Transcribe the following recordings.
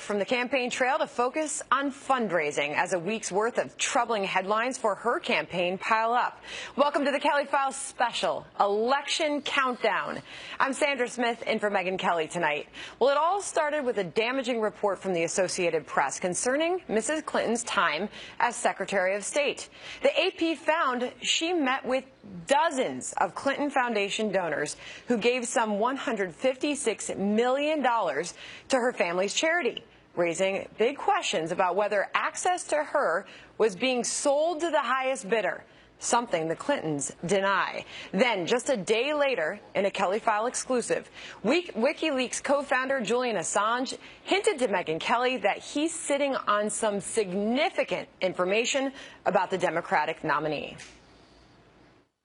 from the campaign trail to focus on fundraising as a week's worth of troubling headlines for her campaign pile up. Welcome to the Kelly Files special, Election Countdown. I'm Sandra Smith in for Megyn Kelly tonight. Well, it all started with a damaging report from the Associated Press concerning Mrs. Clinton's time as Secretary of State. The AP found she met with dozens of Clinton Foundation donors who gave some $156 million to her family's charity, raising big questions about whether access to her was being sold to the highest bidder, something the Clintons deny. Then, just a day later, in a Kelly File exclusive, WikiLeaks co-founder Julian Assange hinted to Megyn Kelly that he's sitting on some significant information about the Democratic nominee.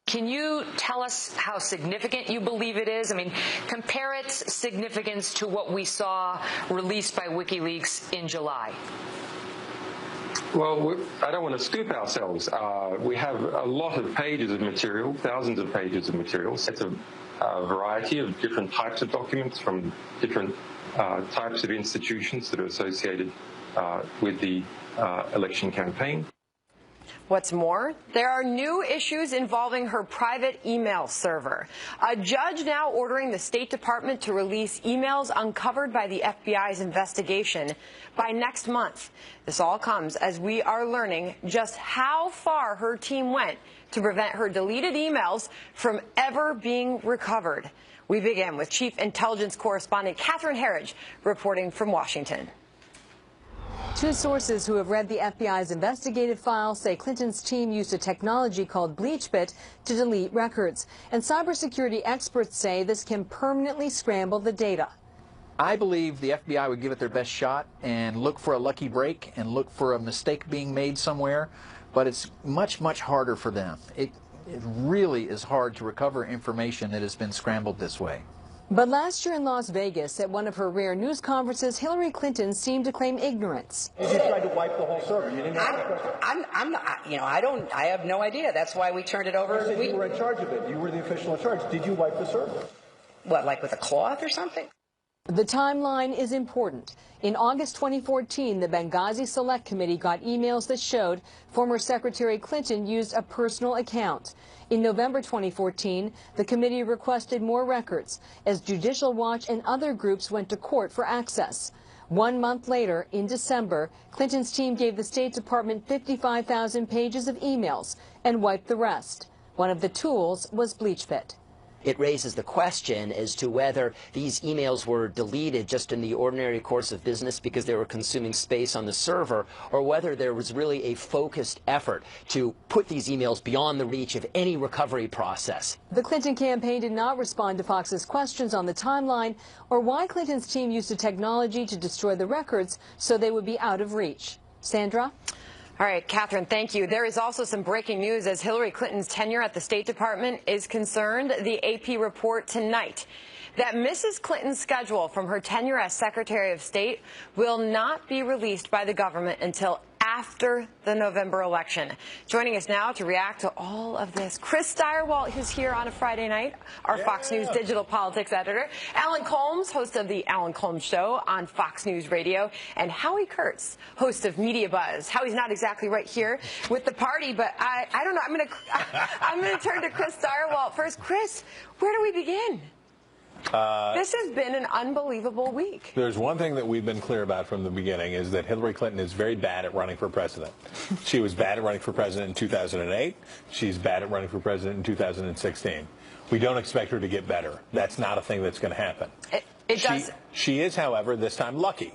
Can you tell us how significant you believe it is? I mean, compare its significance to what we saw released by WikiLeaks in July. Well, I don't want to scoop ourselves. We have a lot of pages of material, thousands of pages of material. It's a variety of different types of documents from different types of institutions that are associated with the election campaign. What's more, there are new issues involving her private email server. A judge now ordering the State Department to release emails uncovered by the FBI's investigation by next month. This all comes as we are learning just how far her team went to prevent her deleted emails from ever being recovered. We begin with Chief Intelligence Correspondent Catherine Herridge reporting from Washington. Two sources who have read the FBI's investigative files say Clinton's team used a technology called BleachBit to delete records. And cybersecurity experts say this can permanently scramble the data. I believe the FBI would give it their best shot and look for a lucky break and look for a mistake being made somewhere, but it's much, much harder for them. It really is hard to recover information that has been scrambled this way. But last year in Las Vegas, at one of her rare news conferences, Hillary Clinton seemed to claim ignorance. You tried to wipe the whole server. You didn't I'm not, I have no idea. That's why we turned it over. You were in charge of it. You were the official in charge. Did you wipe the server? What, like with a cloth or something? The timeline is important. In August 2014, the Benghazi Select Committee got emails that showed former Secretary Clinton used a personal account. In November 2014, the committee requested more records as Judicial Watch and other groups went to court for access. 1 month later, in December, Clinton's team gave the State Department 55,000 pages of emails and wiped the rest. One of the tools was BleachBit. It raises the question as to whether these emails were deleted just in the ordinary course of business because they were consuming space on the server, or whether there was really a focused effort to put these emails beyond the reach of any recovery process. The Clinton campaign did not respond to Fox's questions on the timeline or why Clinton's team used a technology to destroy the records so they would be out of reach. Sandra? All right, Catherine, thank you. There is also some breaking news as Hillary Clinton's tenure at the State Department is concerned. The AP report tonight that Mrs. Clinton's schedule from her tenure as Secretary of State will not be released by the government until after the November election. Joining us now to react to all of this, Chris Steyerwalt, who's here on a Friday night, our Fox News digital politics editor, Alan Colmes, host of the Alan Colmes Show on Fox News Radio, and Howie Kurtz, host of Media Buzz. Howie's not exactly right here with the party, but I don't know. I'm gonna turn to Chris Steyerwalt first. Chris, where do we begin? This has been an unbelievable week. There's one thing that we've been clear about from the beginning is that Hillary Clinton is very bad at running for president. She was bad at running for president in 2008. She's bad at running for president in 2016. We don't expect her to get better. That's not a thing that's going to happen. She is, however, this time lucky.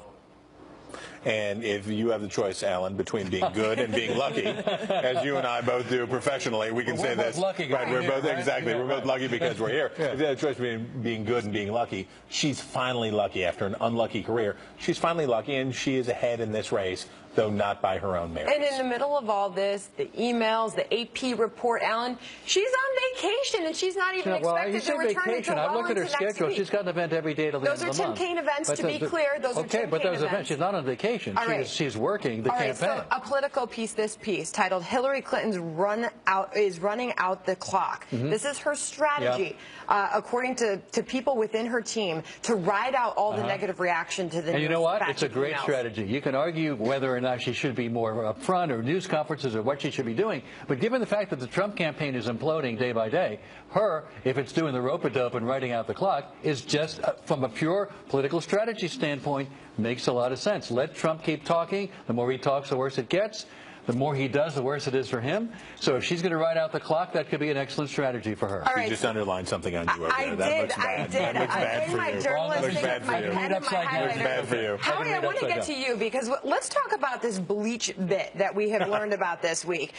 And if you have the choice, Alan, between being good and being lucky, as you and I both do professionally, we can say this. Lucky, right? We're both right? exactly. We're both lucky because we're here. If you have a choice between being good and being lucky, she's finally lucky after an unlucky career. She's finally lucky, and she is ahead in this race, though not by her own merits. And in the middle of all this, the emails, the AP report, Alan, she's on vacation, and she's not even expected to return until I've looked at her schedule. Week. She's got an event every day till the Those end of the month. Those are Tim Kaine events, to be clear. Those are Tim Kaine events. She's not on on vacation. She's working the campaign. campaign. So a Politico piece, this piece titled "Hillary Clinton's running out the clock." This is her strategy, according to people within her team, to ride out all the negative reaction to the. And you know what? It's a great strategy. You can argue whether or not she should be more upfront or news conferences or what she should be doing, but given the fact that the Trump campaign is imploding day by day, her, if it's doing the rope-a-dope and writing out the clock, is just, from a pure political strategy standpoint, makes a lot of sense. Let Trump keep talking. The more he talks, the worse it gets. The more he does, the worse it is for him. So if she's going to ride out the clock, that could be an excellent strategy for her. You just underlined something on you over there. That looks bad. That looks bad for you. Looks bad for you. Looks bad for you. Howie, I want to get to you because let's talk about this bleach bit that we have learned about this week.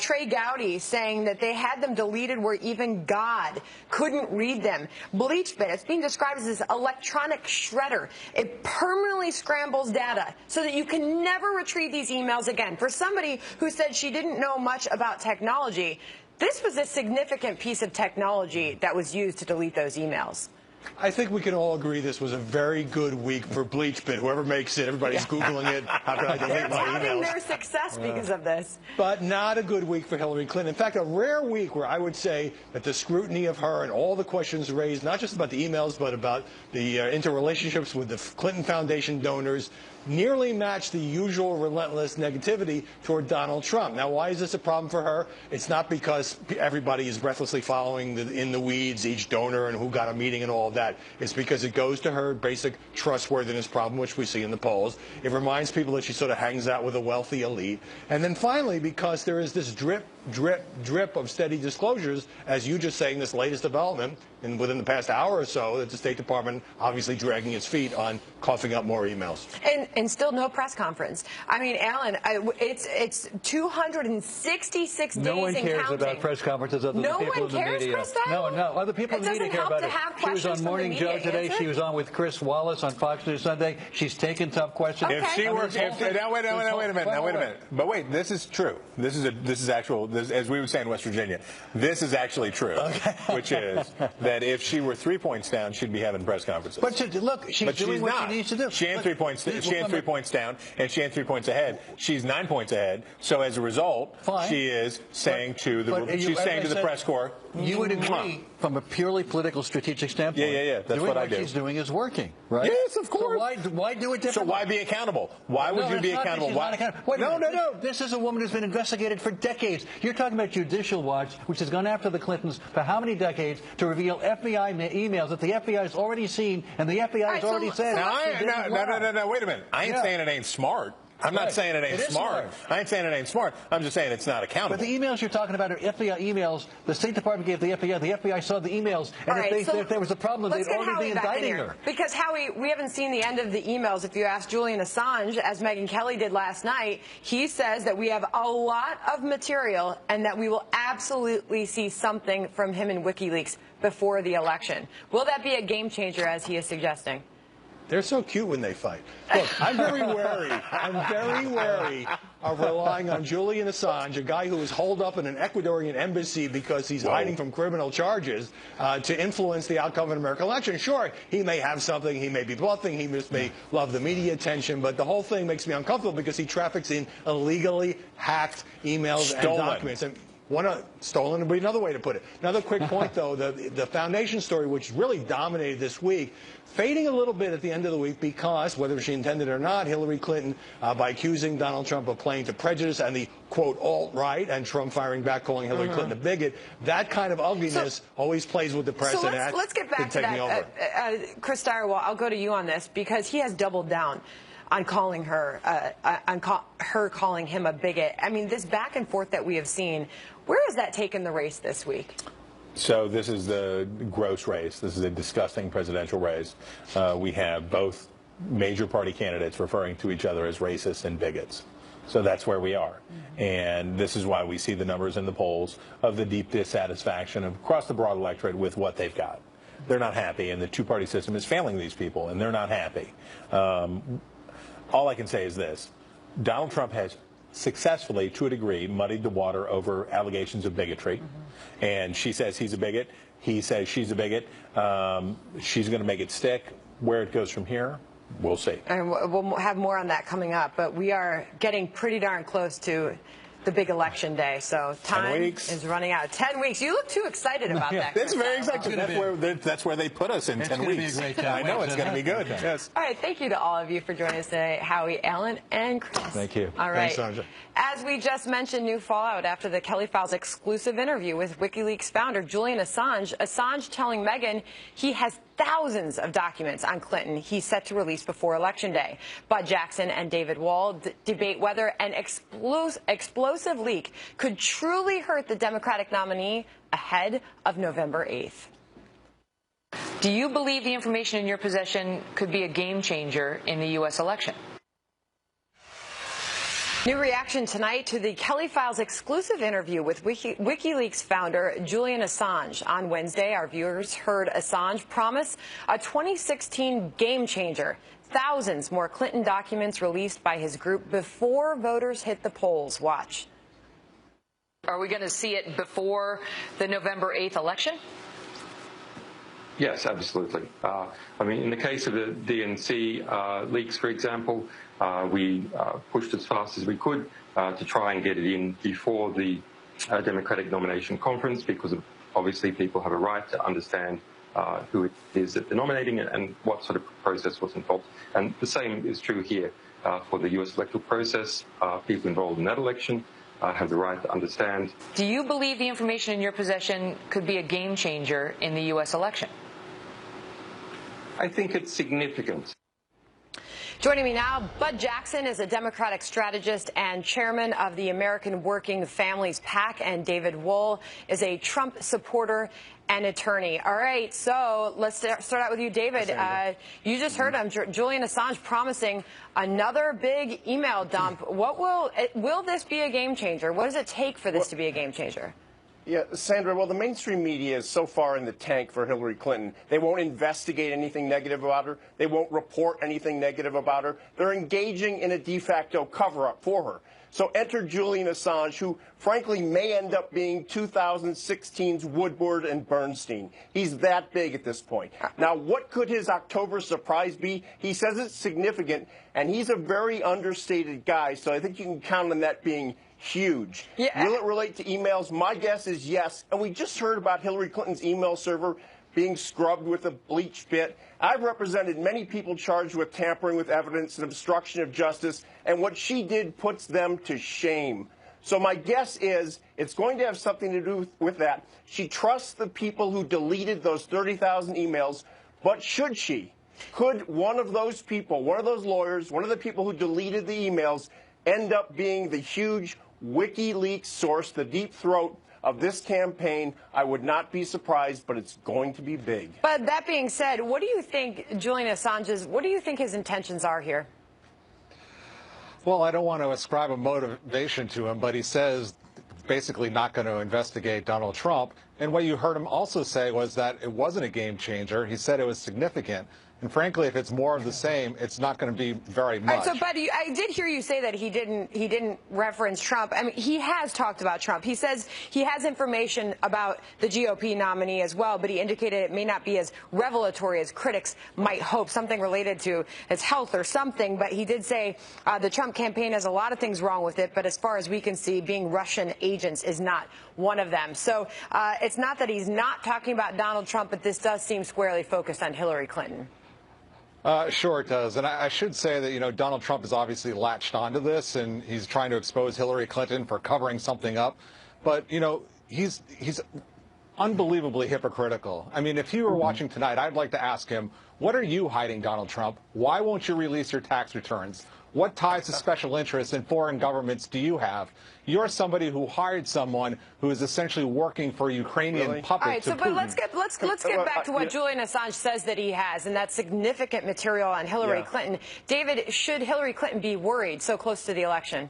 Trey Gowdy saying that they had them deleted where even God couldn't read them. Bleach bit, it's being described as this electronic shredder. It permanently scrambles data so that you can never retrieve these emails again. For somebody who said she didn't know much about technology, this was a significant piece of technology that was used to delete those emails. I think we can all agree this was a very good week for BleachBit. Whoever makes it, everybody's Googling it. How can I delete my emails? They're touting their success because of this. But not a good week for Hillary Clinton. In fact, a rare week where I would say that the scrutiny of her and all the questions raised, not just about the emails, but about the interrelationships with the Clinton Foundation donors, nearly matched the usual relentless negativity toward Donald Trump. Now, why is this a problem for her? It's not because everybody is breathlessly following in the weeds each donor and who got a meeting and all of that. It's because it goes to her basic trustworthiness problem, which we see in the polls. It reminds people that she sort of hangs out with a wealthy elite. And then finally, because there is this drip, drip, drip of steady disclosures, as you just saying, this latest development, and within the past hour or so, that the State Department obviously dragging its feet on coughing up more emails. And still no press conference. I mean, Alan, it's 266 days and counting. No one cares about press conferences other than people in the media. No, other people in the media care about it. She was on Morning Joe today. She was on with Chris Wallace on Fox News Sunday. She's taken tough questions. If she were, now wait a minute. But wait, this is true. This is actual. As we would say in West Virginia, this is actually true. Which is that if she were 3 points down, she'd be having press conferences. But look, she's doing what she needs to do. She had 3 points. She had 3 points down, and she had 3 points ahead. She's 9 points ahead. So as a result, she is saying to the press corps, you would agree from a purely political strategic standpoint. Yeah. That's what I do. What she's doing is working, right? Yes, of course. So why do it differently? So why be accountable? Why would you be accountable? No. This is a woman who's been investigated for decades. You're talking about Judicial Watch, which has gone after the Clintons for how many decades to reveal FBI emails that the FBI has already seen and the FBI has already said. No, wait a minute. I ain't saying it ain't smart. I'm not saying it ain't smart. I ain't saying it ain't smart. I'm just saying it's not accountable. But the emails you're talking about are FBI emails. The State Department gave the FBI. The FBI saw the emails. And if there was a problem, they'd already be indicting her. Because, Howie, we haven't seen the end of the emails. If you ask Julian Assange, as Megyn Kelly did last night, he says that we have a lot of material and that we will absolutely see something from him in WikiLeaks before the election. Will that be a game changer, as he is suggesting? They're so cute when they fight. Look, I'm very wary of relying on Julian Assange, a guy who was holed up in an Ecuadorian embassy because he's hiding from criminal charges, to influence the outcome of an American election. Sure, he may have something, he may be bluffing, he just may love the media attention, but the whole thing makes me uncomfortable because he traffics in illegally hacked emails and documents. And stolen would be another way to put it. Another quick point, though, the foundation story, which really dominated this week, fading a little bit at the end of the week because, whether she intended it or not, Hillary Clinton, by accusing Donald Trump of playing to prejudice and the, quote, alt-right, and Trump firing back, calling Hillary Clinton a bigot, that kind of ugliness always plays with the press. So let's get back to that. Chris Stirewalt, I'll go to you on this because he has doubled down on calling her, calling him a bigot. I mean, this back and forth that we have seen, where has that taken the race this week? So this is the gross race. This is a disgusting presidential race. We have both major party candidates referring to each other as racists and bigots. So that's where we are. And this is why we see the numbers in the polls of the deep dissatisfaction across the broad electorate with what they've got. They're not happy, and the two-party system is failing these people, and they're not happy. All I can say is this. Donald Trump has successfully, to a degree, muddied the water over allegations of bigotry. And she says he's a bigot. He says she's a bigot. She's going to make it stick. Where it goes from here, We'll see. And we'll have more on that coming up, but we are getting pretty darn close to the big election day, so time is running out. 10 weeks. You look too excited about that. It's very exciting. That's where they put us in 10 weeks. Be a great 10 I know weeks, it's going to be good. Yes. All right, thank you to all of you for joining us today, Howie, Alan, and Chris. Thank you. All right. Thanks, Sandra. As we just mentioned, new fallout after the Kelly Files exclusive interview with WikiLeaks founder Julian Assange. Assange telling Meghan he has thousands of documents on Clinton he's set to release before Election Day. Bud Jackson and David Wall debate whether an explosive leak could truly hurt the Democratic nominee ahead of November 8th. Do you believe the information in your possession could be a game changer in the U.S. election? New reaction tonight to the Kelly Files exclusive interview with WikiLeaks founder Julian Assange. On Wednesday, our viewers heard Assange promise a 2016 game changer. Thousands more Clinton documents released by his group before voters hit the polls. Watch. Are we going to see it before the November 8th election? Yes, absolutely. I mean, in the case of the DNC leaks, for example, we pushed as fast as we could to try and get it in before the Democratic nomination conference, because obviously people have a right to understand who it is that they're nominating and what sort of process was involved. And the same is true here for the U.S. electoral process. People involved in that election have the right to understand. Do you believe the information in your possession could be a game changer in the U.S. election? I think it's significant. Joining me now, Bud Jackson is a Democratic strategist and chairman of the American Working Families PAC, and David Wohl is a Trump supporter and attorney. All right, so let's start out with you, David. You just heard him, Julian Assange promising another big email dump. What will this be a game changer? What does it take for this to be a game changer? Yeah, Sandra, well, the mainstream media is so far in the tank for Hillary Clinton. They won't investigate anything negative about her. They won't report anything negative about her. They're engaging in a de facto cover-up for her. So enter Julian Assange, who, frankly, may end up being 2016's Woodward and Bernstein. He's that big at this point. Now, what could his October surprise be? He says it's significant, and he's a very understated guy, so I think you can count on that being huge. Yeah. Will it relate to emails? My guess is yes. And we just heard about Hillary Clinton's email server being scrubbed with a bleach bit. I've represented many people charged with tampering with evidence and obstruction of justice, and what she did puts them to shame. So my guess is it's going to have something to do with that. She trusts the people who deleted those 30,000 emails, but should she? Could one of those people, one of those lawyers, one of the people who deleted the emails end up being the huge WikiLeaks source, the deep throat of this campaign? I would not be surprised, but it's going to be big. But that being said, what do you think Julian Assange's, what do you think his intentions are here? Well, I don't want to ascribe a motivation to him, but he says basically not going to investigate Donald Trump. And what you heard him also say was that it wasn't a game changer. He said it was significant. And frankly, if it's more of the same, it's not going to be very much. All right, so, Buddy, I did hear you say that he didn't reference Trump. I mean, he has talked about Trump. He says he has information about the GOP nominee as well, but he indicated it may not be as revelatory as critics might hope, something related to his health or something. But he did say the Trump campaign has a lot of things wrong with it, but as far as we can see, being Russian agents is not one of them. So it's not that he's not talking about Donald Trump, but this does seem squarely focused on Hillary Clinton. Sure it does. And I should say that, you know, Donald Trump has obviously latched onto this, and he's trying to expose Hillary Clinton for covering something up. But, you know, he's unbelievably hypocritical. I mean, if he were watching tonight, I'd like to ask him, what are you hiding, Donald Trump? Why won't you release your tax returns? What ties to special interests in foreign governments do you have? You're somebody who hired someone who is essentially working for a Ukrainian puppet. All right, so but let's get back to what Julian Assange says that he has, and that's significant material on Hillary Clinton. David, should Hillary Clinton be worried so close to the election?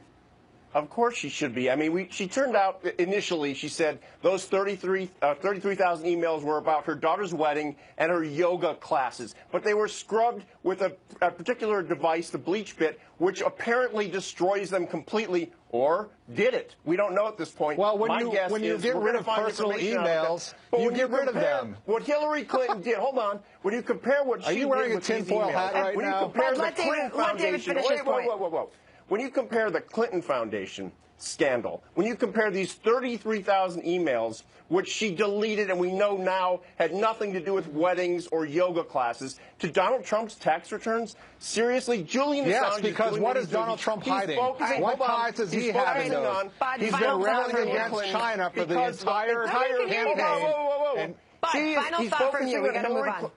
Of course she should be. I mean, she turned out initially, she said those 33,000 emails were about her daughter's wedding and her yoga classes. But they were scrubbed with a particular device, the bleach bit, which apparently destroys them completely. Or did it? We don't know at this point. Well, when you get rid of personal emails, you get rid of them. What Hillary Clinton did, hold on, when you compare what she did with these emails. Are you wearing a tinfoil hat right now? When you compare the Clinton Foundation, whoa. When you compare the Clinton Foundation scandal, when you compare these 33,000 emails, which she deleted and we know now had nothing to do with weddings or yoga classes, to Donald Trump's tax returns, seriously, Julian Assange. Yes, because what is Donald Trump hiding? What ties does he have in those? He's been railing against China for the entire campaign. Final thought from you. We got to move on.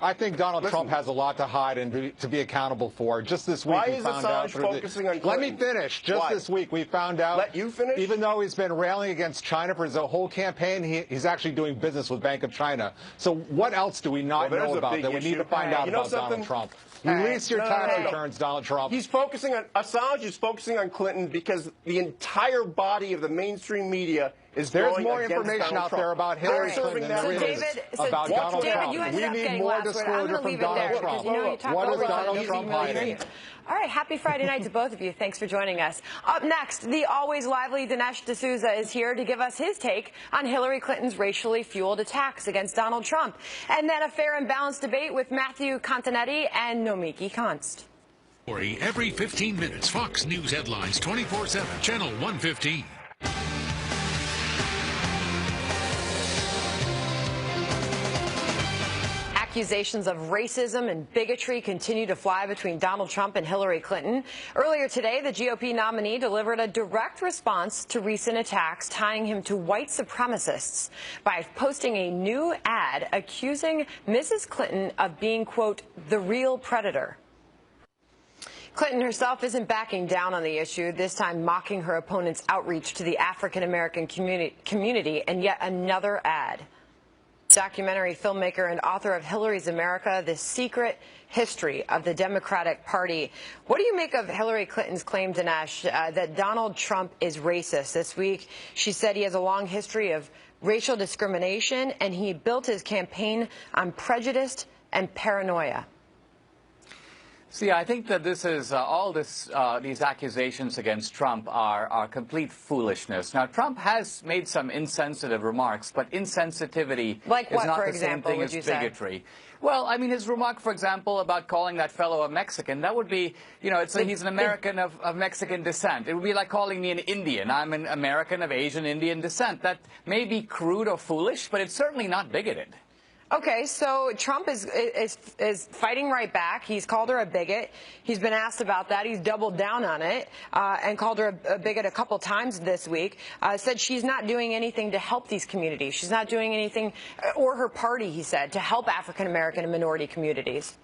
I think Donald Trump has a lot to hide and to be accountable for. Just this week, we found out. Let me finish. Just this week, we found out. Let you finish. Even though he's been railing against China for his whole campaign, he's actually doing business with Bank of China. So what else do we not know about that we need to find out about Donald Trump? Release your tax returns, Donald Trump. He's focusing on Assange is focusing on Clinton because the entire body of the mainstream media is There's more information out there about Hillary Clinton than there is about Donald Trump. We need more disclosure from Donald Trump. What is Donald Trump hiding? All right, happy Friday night to both of you. Thanks for joining us. Up next, the always lively Dinesh D'Souza is here to give us his take on Hillary Clinton's racially fueled attacks against Donald Trump. And then a fair and balanced debate with Matthew Continetti and Nomiki Konst. Every 15 minutes, Fox News headlines 24/7, Channel 115. Accusations of racism and bigotry continue to fly between Donald Trump and Hillary Clinton. Earlier today, the GOP nominee delivered a direct response to recent attacks tying him to white supremacists by posting a new ad accusing Mrs. Clinton of being, quote, the real predator. Clinton herself isn't backing down on the issue, this time mocking her opponent's outreach to the African-American community in yet another ad. Documentary filmmaker and author of Hillary's America, The Secret History of the Democratic Party. What do you make of Hillary Clinton's claim, Dinesh, that Donald Trump is racist? This week, she said he has a long history of racial discrimination, and he built his campaign on prejudice and paranoia. See, I think that this is these accusations against Trump are complete foolishness. Now, Trump has made some insensitive remarks, but insensitivity is not the same thing as bigotry. Well, I mean, his remark, for example, about calling that fellow a Mexican, that would be, you know, he's an American of Mexican descent. It would be like calling me an Indian. I'm an American of Asian Indian descent. That may be crude or foolish, but it's certainly not bigoted. Okay, so Trump is fighting right back. He's called her a bigot. He's been asked about that. He's doubled down on it and called her a bigot a couple times this week. Said she's not doing anything to help these communities. She's not doing anything, or her party, he said, to help African American and minority communities.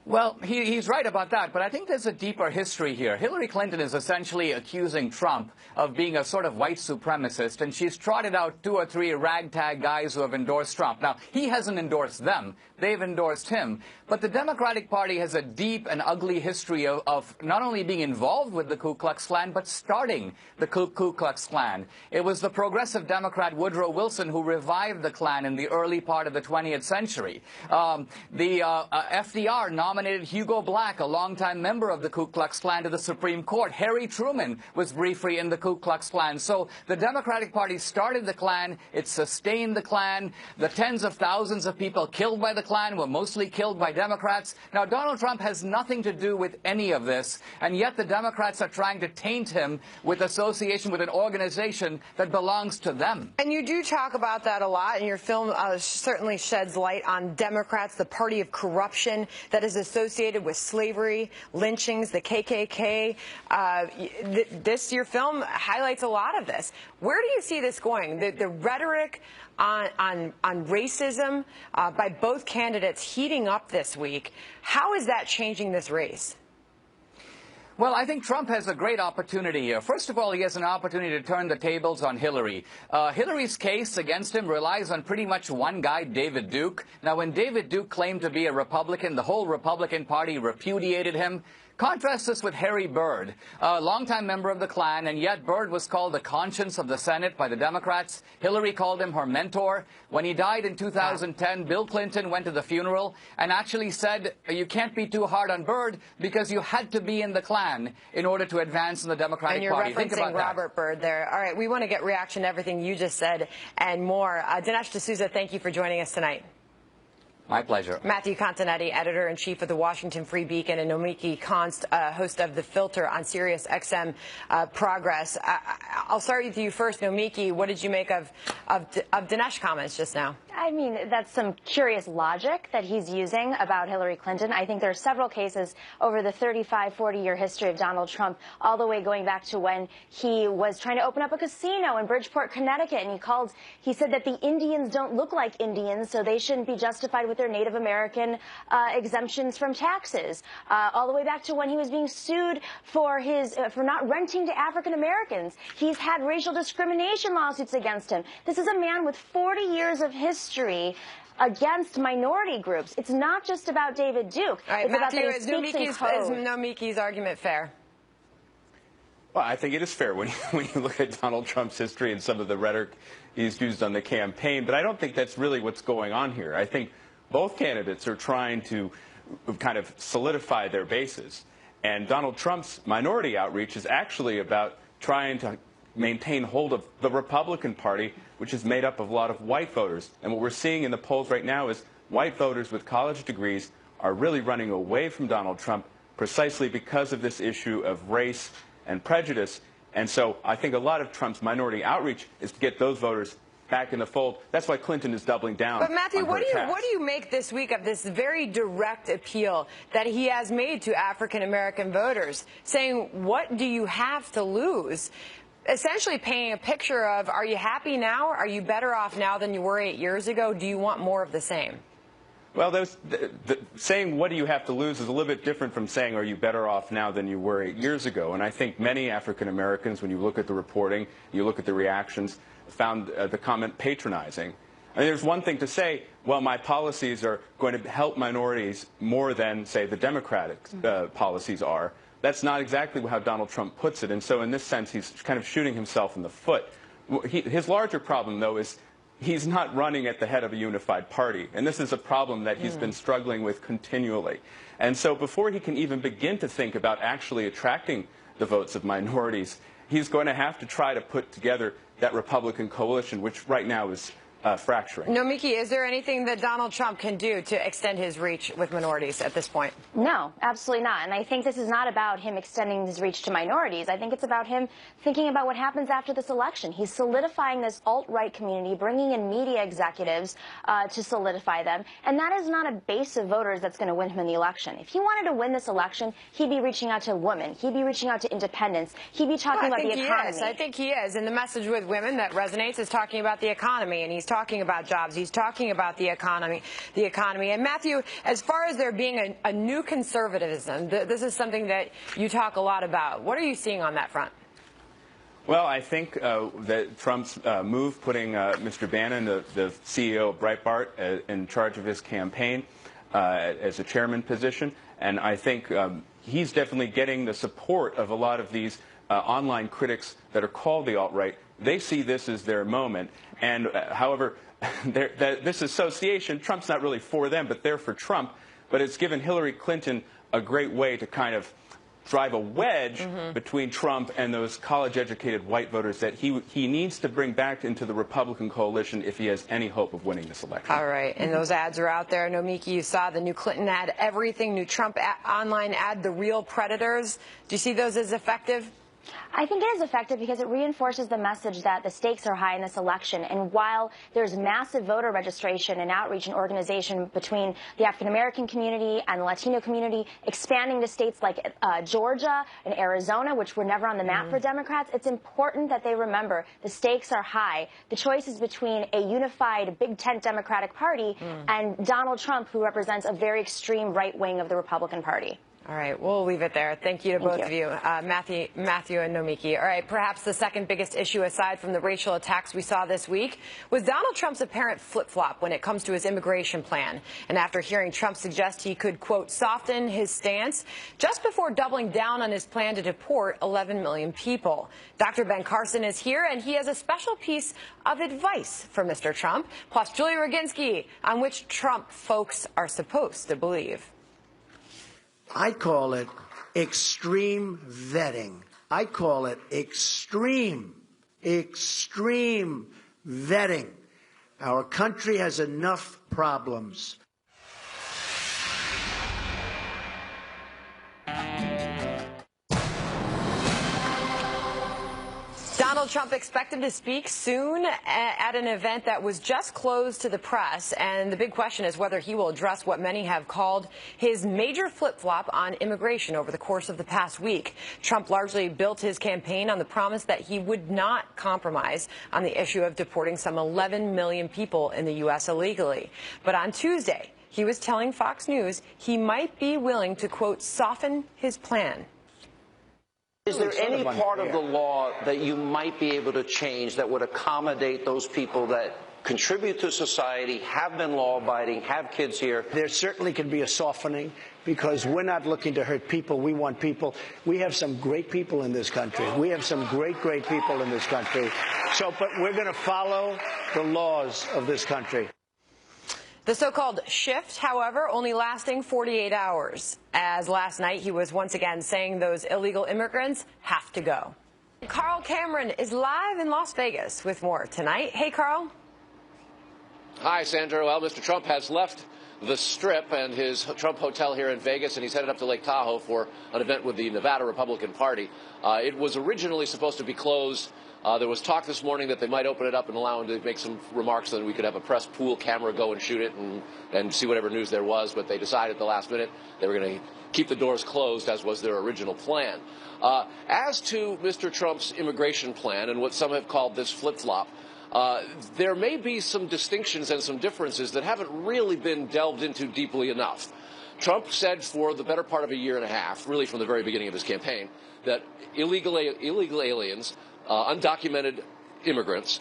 Well, he's right about that, but I think there's a deeper history here. Hillary Clinton is essentially accusing Trump of being a sort of white supremacist, and she's trotted out 2 or 3 ragtag guys who have endorsed Trump. Now, he hasn't endorsed them. They've endorsed him. But the Democratic Party has a deep and ugly history of not only being involved with the Ku Klux Klan, but starting the Ku Klux Klan. It was the progressive Democrat Woodrow Wilson who revived the Klan in the early part of the 20th century. FDR nominated Hugo Black, a longtime member of the Ku Klux Klan, to the Supreme Court. Harry Truman was briefly in the Ku Klux Klan. So the Democratic Party started the Klan. It sustained the Klan. The tens of thousands of people killed by the Klan were mostly killed by Democrats. Now, Donald Trump has nothing to do with any of this, and yet the Democrats are trying to taint him with association with an organization that belongs to them. And you do talk about that a lot, and your film certainly sheds light on Democrats, the party of corruption that is associated with slavery, lynchings, the KKK. Your film highlights a lot of this. Where do you see this going? The rhetoric on racism by both candidates heating up this week. How is that changing this race? Well, I think Trump has a great opportunity here. First of all, he has an opportunity to turn the tables on Hillary. Hillary's case against him relies on pretty much one guy, David Duke. Now, when David Duke claimed to be a Republican, the whole Republican Party repudiated him. Contrast this with Harry Byrd, a longtime member of the Klan, and yet Byrd was called the conscience of the Senate by the Democrats. Hillary called him her mentor. When he died in 2010, Bill Clinton went to the funeral and actually said, you can't be too hard on Byrd because you had to be in the Klan in order to advance in the Democratic Party. Think about that. Robert Byrd there. All right, we want to get reaction to everything you just said and more. Dinesh D'Souza, thank you for joining us tonight. My pleasure. Matthew Continetti, editor-in-chief of the Washington Free Beacon, and Nomiki Konst, host of The Filter on Sirius XM Progress. I'll start with you first, Nomiki. What did you make of Dinesh's comments just now? I mean, that's some curious logic that he's using about Hillary Clinton. I think there are several cases over the 35, 40-year history of Donald Trump, all the way going back to when he was trying to open up a casino in Bridgeport, Connecticut, and he said that the Indians don't look like Indians, so they shouldn't be justified with their Native American exemptions from taxes. All the way back to when he was being sued for not renting to African Americans. He's had racial discrimination lawsuits against him. This is a man with 40 years of history against minority groups. It's not just about David Duke. All right, it's Matthew, about that he speaks in code. Is Nomiki's argument fair? Well, I think it is fair when you look at Donald Trump's history and some of the rhetoric he's used on the campaign, but I don't think that's really what's going on here. I think both candidates are trying to kind of solidify their bases. And Donald Trump's minority outreach is actually about trying to maintain hold of the Republican Party, which is made up of a lot of white voters. And what we're seeing in the polls right now is white voters with college degrees are really running away from Donald Trump precisely because of this issue of race and prejudice. And so I think a lot of Trump's minority outreach is to get those voters back in the fold. That's why Clinton is doubling down. But Matthew, on what do you make this week of this very direct appeal that he has made to African American voters, saying, what do you have to lose? Essentially painting a picture of, are you happy now? Are you better off now than you were 8 years ago? Do you want more of the same? Well, saying what do you have to lose is a little bit different from saying are you better off now than you were 8 years ago. And I think many African Americans, when you look at the reporting, you look at the reactions, found the comment patronizing. I mean, there's one thing to say, well, my policies are going to help minorities more than, say, the Democratic policies are. That's not exactly how Donald Trump puts it. And so in this sense, he's kind of shooting himself in the foot. His larger problem, though, is he's not running at the head of a unified party. And this is a problem that he's been struggling with continually. And so before he can even begin to think about actually attracting the votes of minorities, he's going to have to try to put together that Republican coalition, which right now is fracturing. Nomiki, is there anything that Donald Trump can do to extend his reach with minorities at this point? No, absolutely not. And I think this is not about him extending his reach to minorities. I think it's about him thinking about what happens after this election. He's solidifying this alt-right community, bringing in media executives to solidify them. And that is not a base of voters that's going to win him in the election. If he wanted to win this election, he'd be reaching out to women. He'd be reaching out to independents. He'd be talking about the economy. I think he is. And the message with women that resonates is talking about the economy. And he's talking about jobs. He's talking about the economy. And Matthew, as far as there being a new conservatism, this is something that you talk a lot about. What are you seeing on that front? Well, I think that Trump's move, putting Mr. Bannon, the CEO of Breitbart, in charge of his campaign as a chairman position, and I think he's definitely getting the support of a lot of these online critics that are called the alt-right. They see this as their moment. And however, this association, Trump's not really for them, but they're for Trump. But it's given Hillary Clinton a great way to kind of drive a wedge between Trump and those college-educated white voters that he needs to bring back into the Republican coalition if he has any hope of winning this election. All right, and those ads are out there. Nomiki, you saw the new Clinton ad, everything, new Trump online ad, the real predators. Do you see those as effective? I think it is effective because it reinforces the message that the stakes are high in this election. And while there's massive voter registration and outreach and organization between the African-American community and the Latino community, expanding to states like Georgia and Arizona, which were never on the map for Democrats, it's important that they remember the stakes are high. The choice is between a unified Big Tent Democratic Party and Donald Trump, who represents a very extreme right wing of the Republican Party. All right, we'll leave it there. Thank you to both of you, Matthew and Nomiki. All right, perhaps the second biggest issue aside from the racial attacks we saw this week was Donald Trump's apparent flip-flop when it comes to his immigration plan. And after hearing Trump suggest he could, quote, soften his stance just before doubling down on his plan to deport 11 million people. Dr. Ben Carson is here, and he has a special piece of advice for Mr. Trump, plus Julia Roginski on which Trump folks are supposed to believe. I call it extreme vetting. I call it extreme vetting. Our country has enough problems. Donald Trump expected to speak soon at an event that was just closed to the press, and the big question is whether he will address what many have called his major flip-flop on immigration over the course of the past week. Trump largely built his campaign on the promise that he would not compromise on the issue of deporting some 11 million people in the U.S. illegally. But on Tuesday, he was telling Fox News he might be willing to, quote, soften his plan. Is there any part of the law that you might be able to change that would accommodate those people that contribute to society, have been law-abiding, have kids here? There certainly can be a softening because we're not looking to hurt people. We want people. We have some great people in this country. We have some great people in this country. But we're going to follow the laws of this country. The so-called shift, however, only lasting 48 hours, as last night he was once again saying those illegal immigrants have to go. Carl Cameron is live in Las Vegas with more tonight. Hey, Carl. Hi, Sandra. Well, Mr. Trump has left the Strip and his Trump Hotel here in Vegas, and he's headed up to Lake Tahoe for an event with the Nevada Republican Party. It was originally supposed to be closed. There was talk this morning that they might open it up and allow him to make some remarks, so that we could have a press pool camera go and shoot it and see whatever news there was. But they decided at the last minute they were going to keep the doors closed, as was their original plan. As to Mr. Trump's immigration plan and what some have called this flip-flop, there may be some distinctions and some differences that haven't really been delved into deeply enough. Trump said for the better part of a year and a half, really from the very beginning of his campaign, that illegal aliens, undocumented immigrants,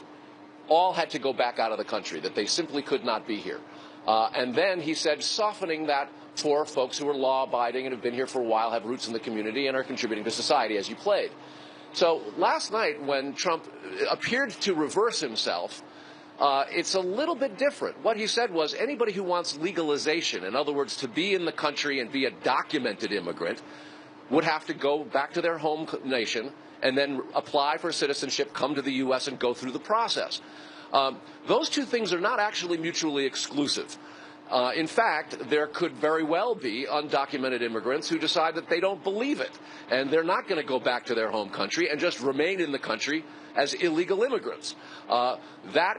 all had to go back out of the country, that they simply could not be here. And then he said softening that for folks who are law-abiding and have been here for a while, have roots in the community, and are contributing to society, as you played. So last night, when Trump appeared to reverse himself, it's a little bit different. What he said was anybody who wants legalization, in other words, to be in the country and be a documented immigrant, would have to go back to their home nation and then apply for citizenship, come to the U.S., and go through the process. Those two things are not actually mutually exclusive. In fact, there could very well be undocumented immigrants who decide that they don't believe it, and they're not going to go back to their home country and just remain in the country as illegal immigrants. That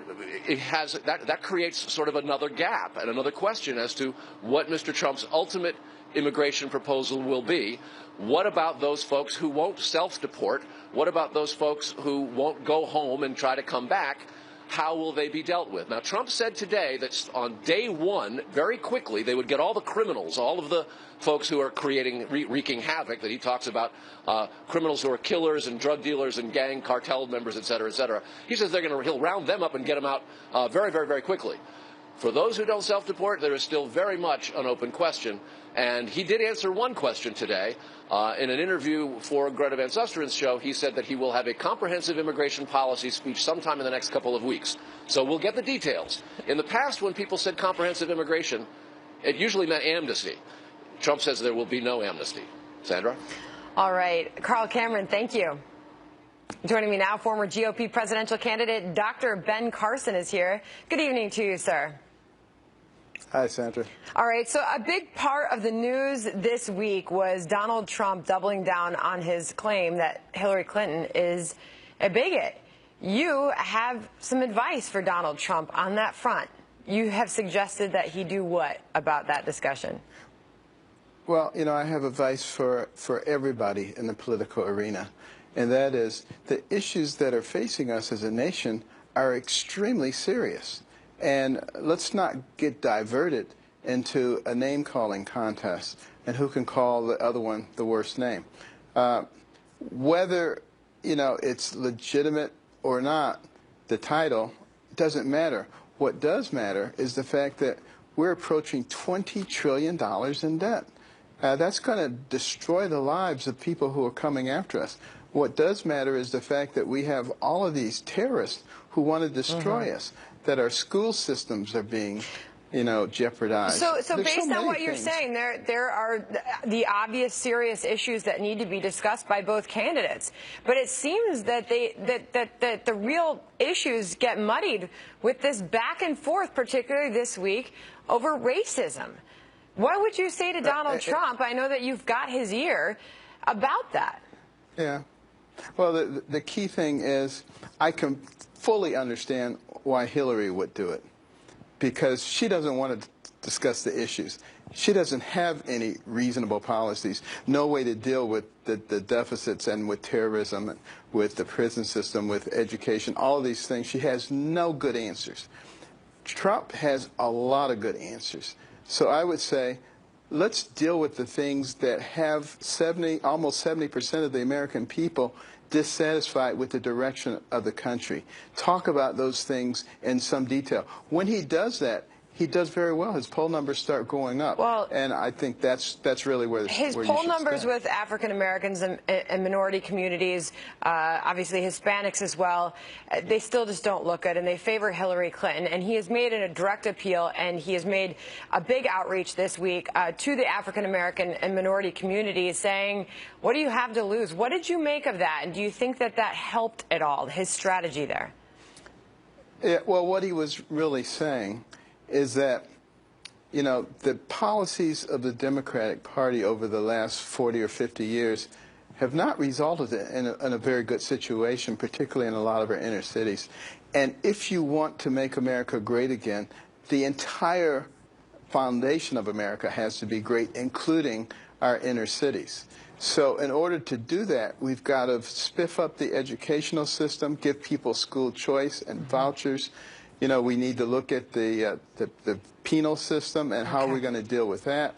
creates sort of another gap and another question as to what Mr. Trump's ultimate immigration proposal will be. What about those folks who won't self-deport? What about those folks who won't go home and try to come back? How will they be dealt with? Now, Trump said today that on day one, very quickly, they would get all the criminals, all of the folks who are wreaking havoc, that he talks about, criminals who are killers and drug dealers and gang cartel members, et cetera, et cetera. He says he'll round them up and get them out very, very, very quickly. For those who don't self-deport, there is still very much an open question. And he did answer one question today. In an interview for Greta Van Susteren's show, he said that he will have a comprehensive immigration policy speech sometime in the next couple of weeks. So we'll get the details. In the past, when people said comprehensive immigration, it usually meant amnesty. Trump says there will be no amnesty. Sandra? All right. Carl Cameron, thank you. Joining me now, former GOP presidential candidate Dr. Ben Carson is here. Good evening to you, sir. Hi, Sandra. All right, so a big part of the news this week was Donald Trump doubling down on his claim that Hillary Clinton is a bigot. You have some advice for Donald Trump on that front. You have suggested that he do what about that discussion? Well, you know, I have advice for everybody in the political arena, and that is the issues that are facing us as a nation are extremely serious. And let's not get diverted into a name-calling contest and who can call the other one the worst name. Whether, it's legitimate or not, the title doesn't matter. What does matter is the fact that we're approaching $20 trillion in debt. That's going to destroy the lives of people who are coming after us. What does matter is the fact that we have all of these terrorists who want to destroy us, that our school systems are being jeopardized. So based on what you're saying, there are the obvious serious issues that need to be discussed by both candidates. But it seems that that the real issues get muddied with this back and forth, particularly this week, over racism. What would you say to Donald Trump? I know that you've got his ear about that. Yeah. Well, the key thing is I can fully understand why Hillary would do it, because she doesn't want to discuss the issues. She doesn't have any reasonable policies, no way to deal with the deficits and with terrorism, and with the prison system, with education, all of these things. She has no good answers. Trump has a lot of good answers. So I would say, let's deal with the things that have almost 70% of the American people dissatisfied with the direction of the country. Talk about those things in some detail. When he does that, he does very well. His poll numbers start going up. Well, and I think that's really where his poll numbers with African Americans and minority communities, obviously Hispanics as well, they still just don't look good, and they favor Hillary Clinton. And he has made a direct appeal, and he has made a big outreach this week to the African American and minority communities, saying, "What do you have to lose?" What did you make of that, and do you think that helped at all, his strategy there? Yeah, well, what he was really saying is that, the policies of the Democratic Party over the last 40 or 50 years have not resulted in a very good situation, particularly in a lot of our inner cities. And if you want to make America great again, the entire foundation of America has to be great, including our inner cities. So in order to do that, we've got to spiff up the educational system, give people school choice and vouchers. We need to look at the penal system and how we're going to deal with that.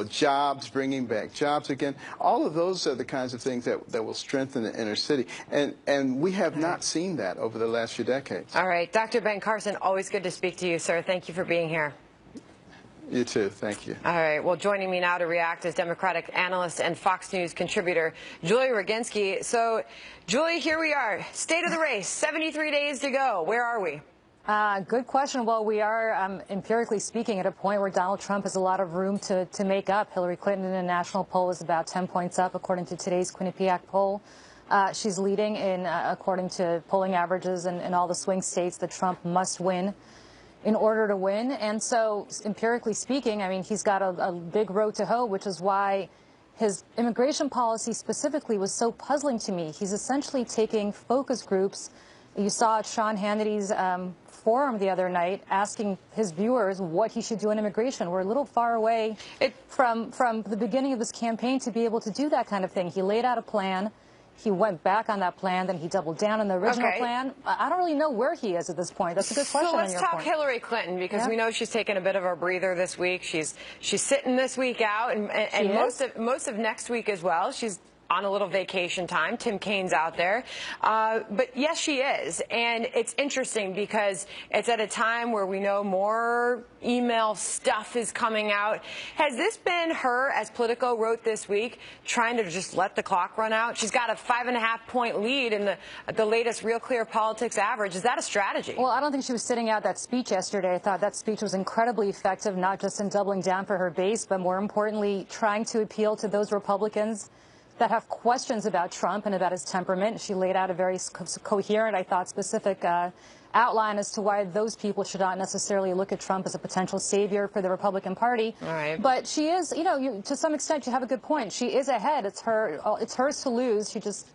Jobs, bringing back jobs again. All of those are the kinds of things that will strengthen the inner city. And we have not seen that over the last few decades. All right. Dr. Ben Carson, always good to speak to you, sir. Thank you for being here. You too. Thank you. All right. Well, joining me now to react is Democratic analyst and Fox News contributor Julie Roginski. So, Julie, here we are. State of the race. 73 days to go. Where are we? Good question. Well, we are, empirically speaking, at a point where Donald Trump has a lot of room to make up. Hillary Clinton in a national poll is about 10 points up, according to today's Quinnipiac poll. She's leading in, according to polling averages in all the swing states that Trump must win in order to win. And so, empirically speaking, I mean, he's got a big road to hoe, which is why his immigration policy specifically was so puzzling to me. He's essentially taking focus groups. You saw at Sean Hannity's forum the other night asking his viewers what he should do on immigration. We're a little far away from the beginning of this campaign to be able to do that kind of thing. He laid out a plan. He went back on that plan, then he doubled down on the original plan. I don't really know where he is at this point. That's a good question. So let's talk Hillary Clinton, because we know she's taken a bit of a breather this week. She's sitting this week out, and most of next week as well. She's on a little vacation time. Tim Kaine's out there. But yes, she is. And it's interesting because it's at a time where we know more email stuff is coming out. Has this been her, as Politico wrote this week, trying to just let the clock run out? She's got a 5.5-point lead in the latest Real Clear Politics average. Is that a strategy? Well, I don't think she was sitting out that speech yesterday. I thought that speech was incredibly effective, not just in doubling down for her base, but more importantly, trying to appeal to those Republicans that have questions about Trump and about his temperament. She laid out a very coherent, I thought, specific outline as to why those people should not necessarily look at Trump as a potential savior for the Republican Party. All right. But she is, to some extent, you have a good point. She is ahead. It's hers to lose. She just,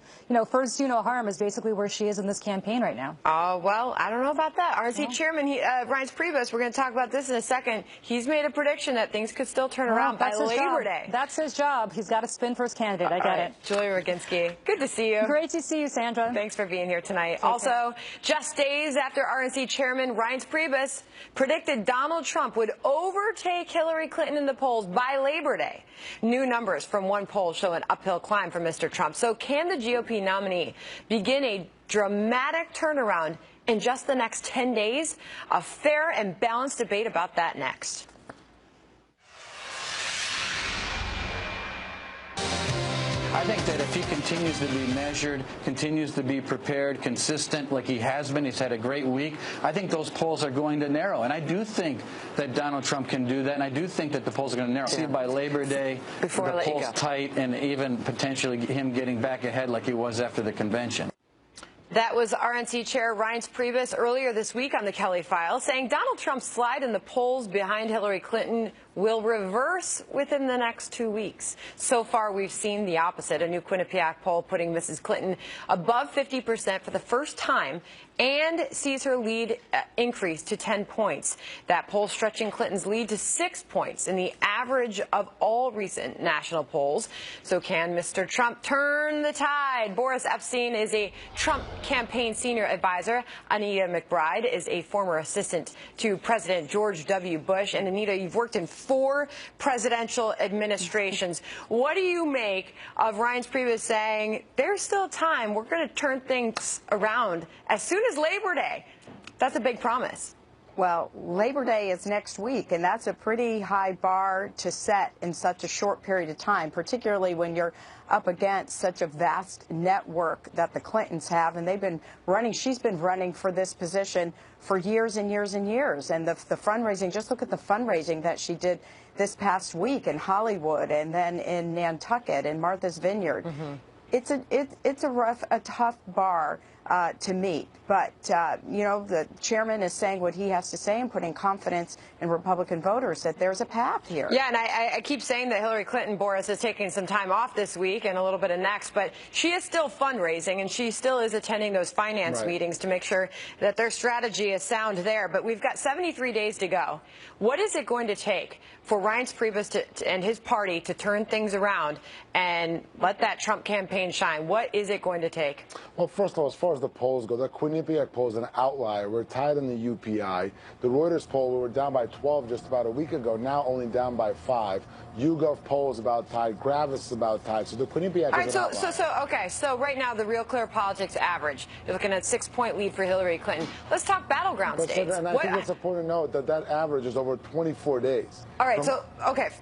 first do no harm is basically where she is in this campaign right now. Oh, well, I don't know about that. RNC Chairman Reince Priebus, we're going to talk about this in a second. He's made a prediction that things could still turn around by Labor Day. That's his job. He's got to spin for his candidate. I get it. Julie Roginski, good to see you. Great to see you, Sandra. Thanks for being here tonight. Also, just days after RNC Chairman Reince Priebus predicted Donald Trump would overtake Hillary Clinton in the polls by Labor Day. New numbers from one poll show an uphill climb for Mr. Trump. So can the GOP nominee begin a dramatic turnaround in just the next 10 days? A fair and balanced debate about that next. I think that if he continues to be measured, continues to be prepared, consistent like he has been, he's had a great week, I think those polls are going to narrow. And I do think that Donald Trump can do that, and I do think that the polls are going to narrow. See, by Labor Day, the polls tight, and even potentially him getting back ahead like he was after the convention. That was RNC Chair Reince Priebus earlier this week on the Kelly File, saying Donald Trump's slide in the polls behind Hillary Clinton will reverse within the next 2 weeks. So far, we've seen the opposite. A new Quinnipiac poll putting Mrs. Clinton above 50% for the first time and sees her lead increase to 10 points. That poll stretching Clinton's lead to 6 points in the average of all recent national polls. So can Mr. Trump turn the tide? Boris Epstein is a Trump campaign senior advisor. Anita McBride is a former assistant to President George W. Bush. And Anita, you've worked in 4 presidential administrations. What do you make of Reince Priebus saying there's still time, we're going to turn things around as soon as Labor Day? That's a big promise. Well, Labor Day is next week, and that's a pretty high bar to set in such a short period of time, particularly when you're up against such a vast network that the Clintons have. And they've been running, she's been running for this position for years and years and years. And the fundraising, just look at the fundraising that she did this past week in Hollywood and then in Nantucket and Martha's Vineyard. Mm-hmm. It's a tough bar to meet. But, you know, the chairman is saying what he has to say and putting confidence in Republican voters that there's a path here. Yeah, and I keep saying that Hillary Clinton, Boris, is taking some time off this week and a little bit of next, but she is still fundraising and she still is attending those finance meetings to make sure that their strategy is sound there. But we've got 73 days to go. What is it going to take for Reince Priebus and his party to turn things around and let that Trump campaign shine? What is it going to take? Well, first of all, as far as the polls go, the Quinnipiac poll is an outlier. We're tied in the UPI. The Reuters poll, we were down by 12 just about a week ago, now only down by 5. YouGov poll is about tied. Gravis is about tied. So the Quinnipiac is an outlier. So right now, the Real Clear Politics average, you're looking at 6-point lead for Hillary Clinton. Let's talk battleground states. And I think it's important to note that that average is over 24 days. All right,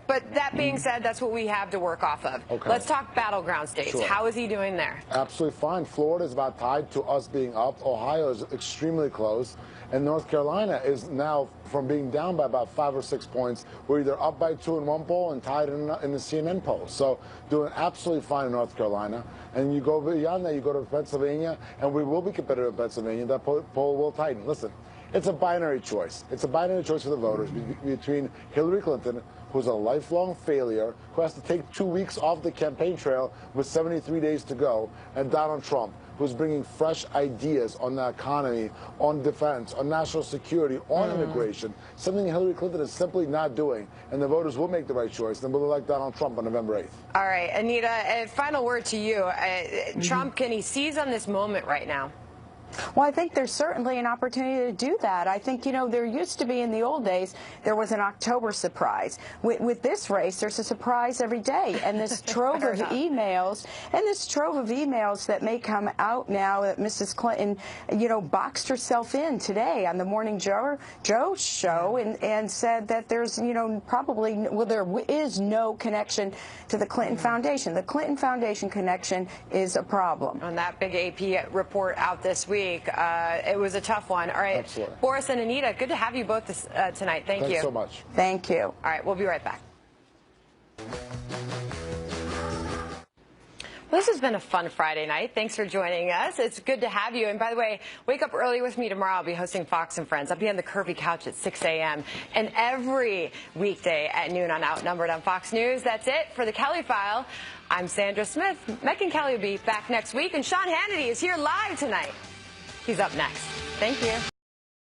but that being said, that's what we have to work off of. Okay. Let's talk battleground states. Sure. How is he doing there? Absolutely fine. Florida is about tied to us being up. Ohio is extremely close. And North Carolina is now, from being down by about 5 or 6 points, we're either up by 2 in one poll and tied in the CNN poll. So doing absolutely fine in North Carolina. And you go beyond that, you go to Pennsylvania, and we will be competitive in Pennsylvania. That poll will tighten. Listen, it's a binary choice. It's a binary choice for the voters between Hillary Clinton, who's a lifelong failure, who has to take 2 weeks off the campaign trail with 73 days to go, and Donald Trump, who's bringing fresh ideas on the economy, on defense, on national security, on immigration, something Hillary Clinton is simply not doing. And the voters will make the right choice, and will elect Donald Trump on November 8th. All right, Anita, a final word to you. Trump, can he seize on this moment right now? Well, I think there's certainly an opportunity to do that. I think, you know, there used to be in the old days, there was an October surprise. With this race, there's a surprise every day. And this trove of emails, that may come out now that Mrs. Clinton, you know, boxed herself in today on the Morning Joe show and said that there's, you know, probably, well, there is no connection to the Clinton Foundation. The Clinton Foundation connection is a problem. On that big AP report out this week, it was a tough one. All right, absolutely. Boris and Anita, good to have you both tonight. Thank you. Thanks so much. Thank you. All right, we'll be right back. Well, this has been a fun Friday night. Thanks for joining us. It's good to have you. And by the way, wake up early with me tomorrow. I'll be hosting Fox and Friends. I'll be on the curvy couch at 6 a.m. and every weekday at noon on Outnumbered on Fox News. That's it for the Kelly File. I'm Sandra Smith. Megyn Kelly will be back next week, and Sean Hannity is here live tonight. He's up next. Thank you.